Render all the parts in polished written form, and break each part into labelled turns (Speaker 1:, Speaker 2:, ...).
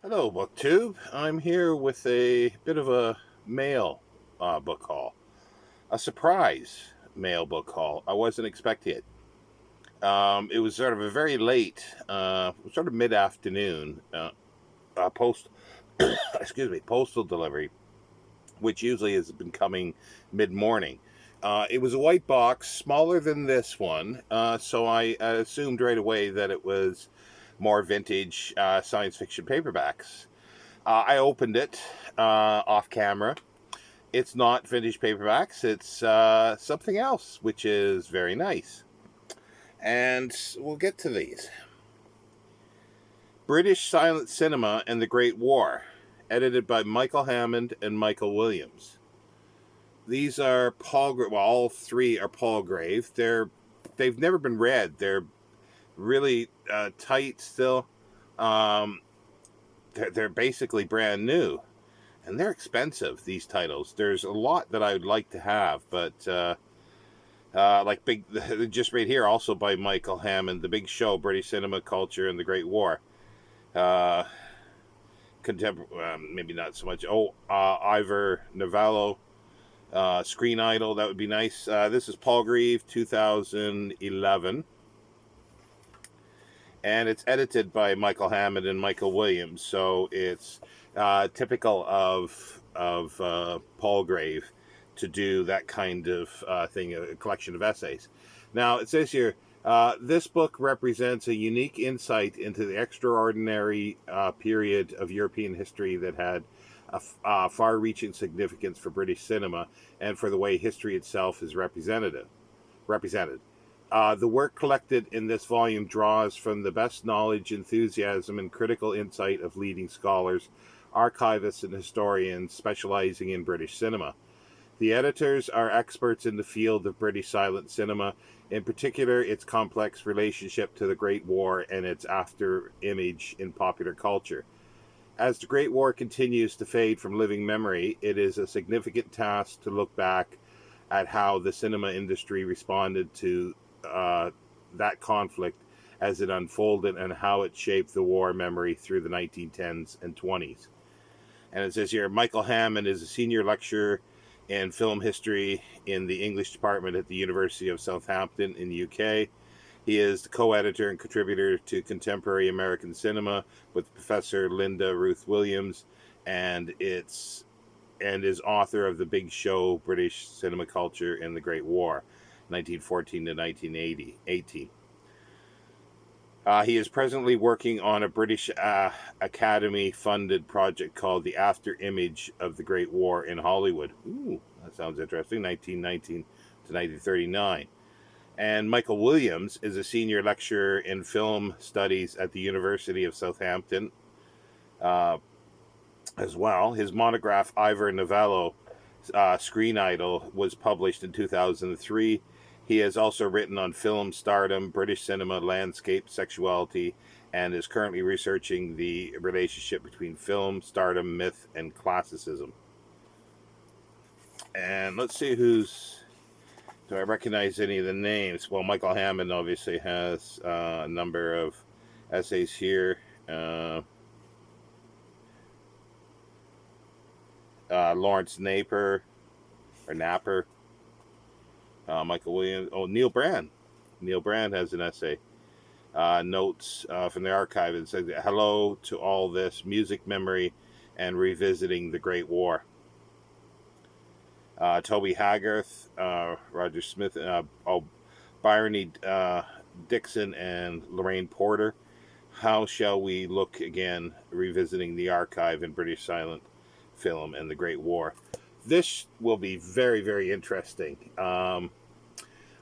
Speaker 1: Hello, BookTube. I'm here with a bit of a mail book haul. A surprise mail book haul. I wasn't expecting it. It was sort of a very late, sort of mid-afternoon post, excuse me, postal delivery, which usually has been coming mid-morning. It was a white box, smaller than this one, so I assumed right away that it was more vintage science fiction paperbacks. I opened it off camera. It's not vintage paperbacks, it's something else, which is very nice. And we'll get to these. British Silent Cinema and the Great War, edited by Michael Hammond and Michael Williams. These are Palgrave. Well, all three are Palgrave. They've never been read. They're really tight still. Um, they're basically brand new. And they're expensive, these titles. There's a lot that I would like to have, but like just right here, also by Michael Hammond, The Big Show, British Cinema Culture and the Great War. Maybe not so much. Ivor Novello, Screen Idol, that would be nice. This is Palgrave, 2011. And it's edited by Michael Hammond and Michael Williams, so it's typical of Palgrave to do that kind of thing, a collection of essays. Now, it says here, this book represents a unique insight into the extraordinary period of European history that had a far-reaching significance for British cinema and for the way history itself is represented. The work collected in this volume draws from the best knowledge, enthusiasm, and critical insight of leading scholars, archivists, and historians specializing in British cinema. The editors are experts in the field of British silent cinema, in particular its complex relationship to the Great War and its after-image in popular culture. As the Great War continues to fade from living memory, it is a significant task to look back at how the cinema industry responded to that conflict as it unfolded and how it shaped the war memory through the 1910s and 20s. And it says here, Michael Hammond is a senior lecturer in film history in the English department at the University of Southampton in the UK. He is the co-editor and contributor to Contemporary American Cinema with Professor Linda Ruth Williams, and is author of The Big Show, British Cinema Culture in the Great War, 1914 to 1918. He is presently working on a British Academy-funded project called The After Image of the Great War in Hollywood. Ooh, that sounds interesting, 1919 to 1939. And Michael Williams is a senior lecturer in film studies at the University of Southampton as well. His monograph, Ivor Novello, Screen Idol, was published in 2003. He has also written on film, stardom, British cinema, landscape, sexuality, and is currently researching the relationship between film, stardom, myth, and classicism. And let's see do I recognize any of the names? Well, Michael Hammond obviously has a number of essays here. Lawrence Napper, Michael Williams. Oh, Neil Brand. Neil Brand has an essay. Notes from the archive. It says, hello to all this music memory and revisiting the Great War. Toby Haggarth, Roger Smith, Bryony Dixon, and Lorraine Porter. How shall we look again, revisiting the archive in British silent film and the Great War? This will be very, very interesting. I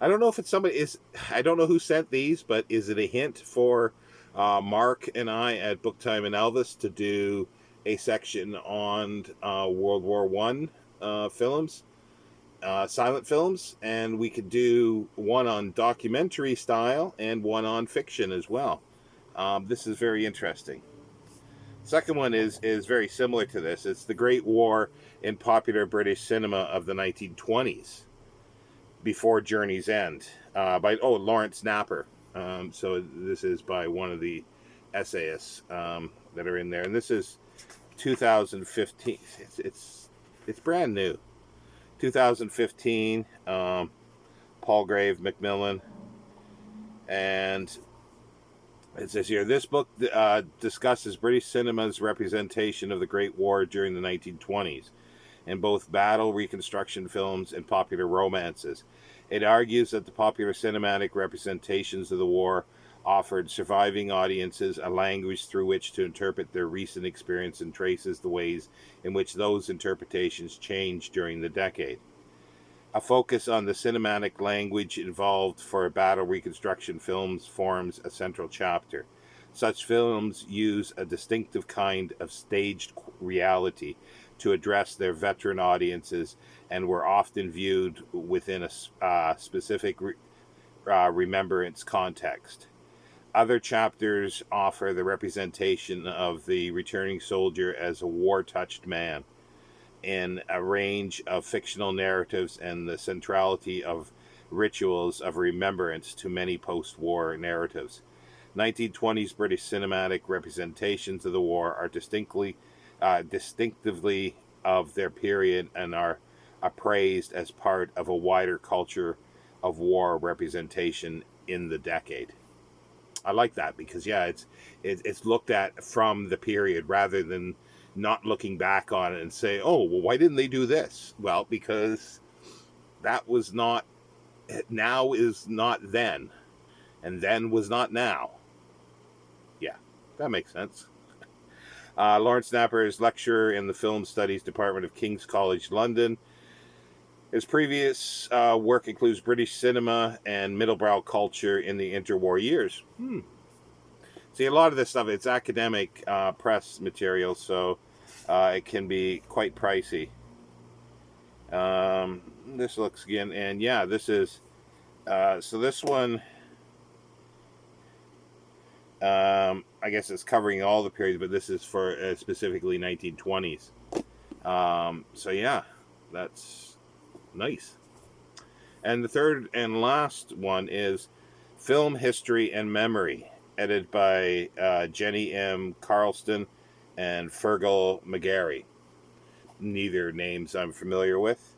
Speaker 1: don't know if it's I don't know who sent these, but is it a hint for Mark and I at Book Time and Elvis to do a section on World War One films, silent films, and we could do one on documentary style and one on fiction as well. This is very interesting. Second one is very similar to this. It's the Great War in popular British cinema of the 1920s, before Journey's End, by Lawrence Napper. So this is by one of the essayists. that are in there, and this is 2015. It's brand new. 2015. Palgrave Macmillan, and it says here, this book discusses British cinema's representation of the Great War during the 1920s in both battle reconstruction films and popular romances. It argues that the popular cinematic representations of the war offered surviving audiences a language through which to interpret their recent experience and traces the ways in which those interpretations changed during the decade. A focus on the cinematic language involved for battle reconstruction films forms a central chapter. Such films use a distinctive kind of staged reality to address their veteran audiences and were often viewed within a specific remembrance context. Other chapters offer the representation of the returning soldier as a war-touched man in a range of fictional narratives and the centrality of rituals of remembrance to many post-war narratives. 1920s British cinematic representations of the war are distinctively of their period and are appraised as part of a wider culture of war representation in the decade. I like that because, yeah, it's looked at from the period rather than not looking back on it and say, oh, well, why didn't they do this? Well, because that was not, now is not then, and then was not now. Yeah, that makes sense. Lawrence Napper is lecturer in the Film Studies Department of King's College London. His previous work includes British cinema and middlebrow culture in the interwar years. See, a lot of this stuff, it's academic press material, so it can be quite pricey. This looks again, and yeah, this is, so this one, I guess it's covering all the periods, but this is for specifically 1920s. So yeah, that's nice. And the third and last one is Film History and Memory, edited by Jenny M. Carlston and Fergal McGarry. Neither names I'm familiar with.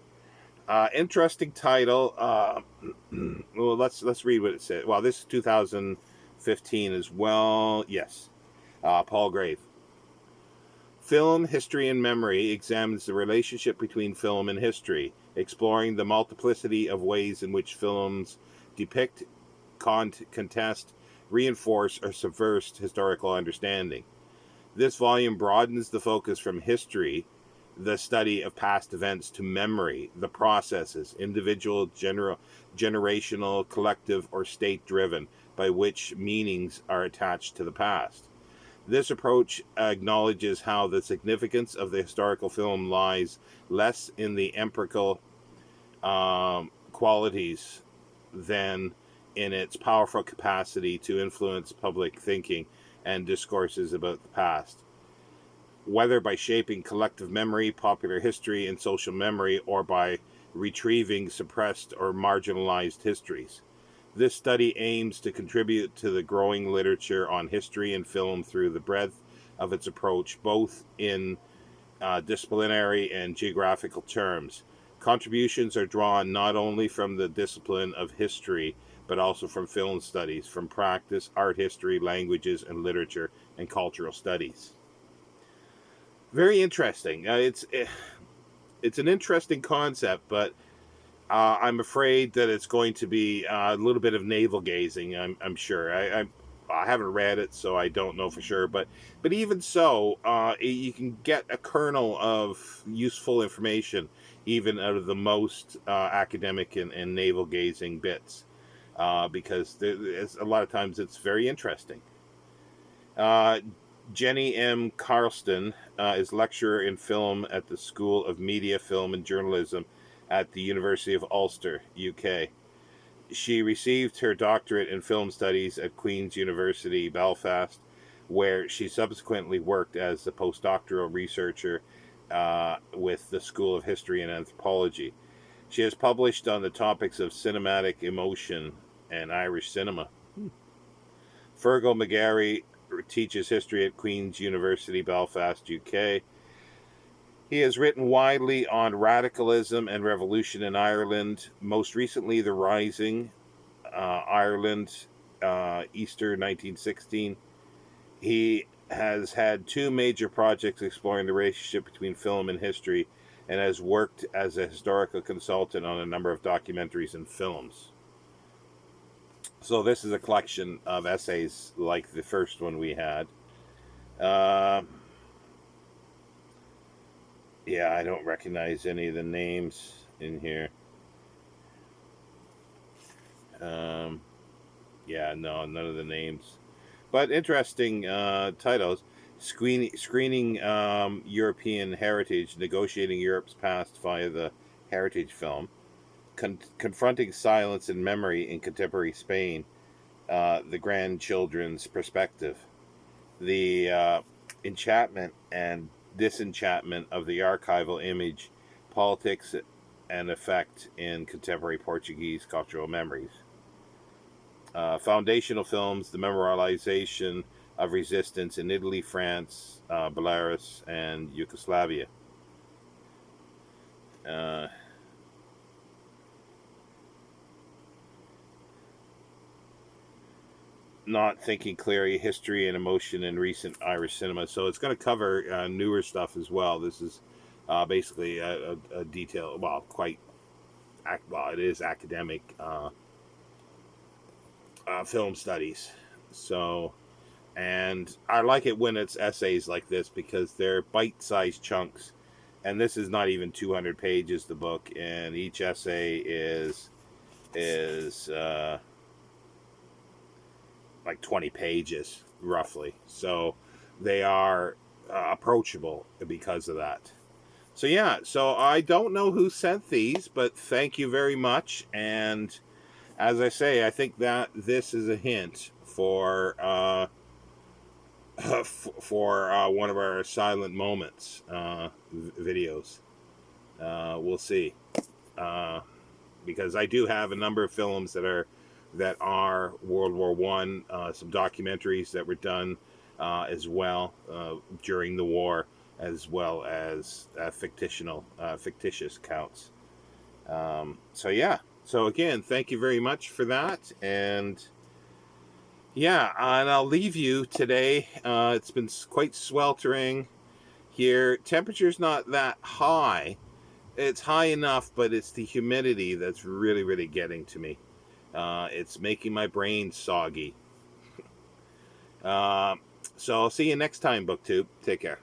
Speaker 1: Interesting title. Well, let's read what it said. Well, this is 2015 as well. Yes, Palgrave. Film History and Memory examines the relationship between film and history, exploring the multiplicity of ways in which films depict, contest, reinforce, or subvert historical understanding. This volume broadens the focus from history, the study of past events, to memory, the processes, individual, generational, collective, or state-driven, by which meanings are attached to the past. This approach acknowledges how the significance of the historical film lies less in the empirical qualities than in its powerful capacity to influence public thinking and discourses about the past, whether by shaping collective memory, popular history, and social memory, or by retrieving suppressed or marginalized histories. This study aims to contribute to the growing literature on history and film through the breadth of its approach, both in disciplinary and geographical terms. Contributions are drawn not only from the discipline of history, but also from film studies, from practice, art history, languages and literature, and cultural studies. Very interesting. It's an interesting concept, but I'm afraid that it's going to be a little bit of navel gazing. I'm sure. I haven't read it, so I don't know for sure. But even so, you can get a kernel of useful information even out of the most academic and navel gazing bits, because a lot of times it's very interesting. Jenny M. Carlston is lecturer in film at the School of Media, Film and Journalism at the University of Ulster, UK. She received her doctorate in film studies at Queen's University, Belfast, where she subsequently worked as a postdoctoral researcher with the School of History and Anthropology. She has published on the topics of cinematic emotion and Irish cinema. Fergal McGarry teaches history at Queen's University, Belfast, UK. He has written widely on radicalism and revolution in Ireland, most recently The Rising, Ireland, Easter 1916. He has had two major projects exploring the relationship between film and history, and has worked as a historical consultant on a number of documentaries and films. So this is a collection of essays like the first one we had. Yeah, I don't recognize any of the names in here. Yeah, no, none of the names. But interesting titles. Screening European heritage, negotiating Europe's past via the heritage film. Confronting silence and memory in contemporary Spain, the grandchildren's perspective. The enchantment and disenchantment of the archival image, politics and effect in contemporary Portuguese cultural memories. Foundational films, the memorialization of resistance in Italy, France, Belarus, and Yugoslavia. Not thinking clearly, history and emotion in recent Irish cinema. So it's going to cover newer stuff as well. This is basically a detail, well, it is academic film studies. So, and I like it when it's essays like this because they're bite-sized chunks. And this is not even 200 pages, the book, and each essay is like 20 pages, roughly. So they are approachable because of that. So yeah, so I don't know who sent these, but thank you very much. And as I say, I think that this is a hint for one of our silent moments videos. We'll see, because I do have a number of films that are World War One, some documentaries that were done as well during the war, as well as fictitious accounts. So yeah. So again, thank you very much for that, and yeah, and I'll leave you today. It's been quite sweltering here. Temperature's not that high. It's high enough, but it's the humidity that's really, really getting to me. It's making my brain soggy. So I'll see you next time, BookTube. Take care.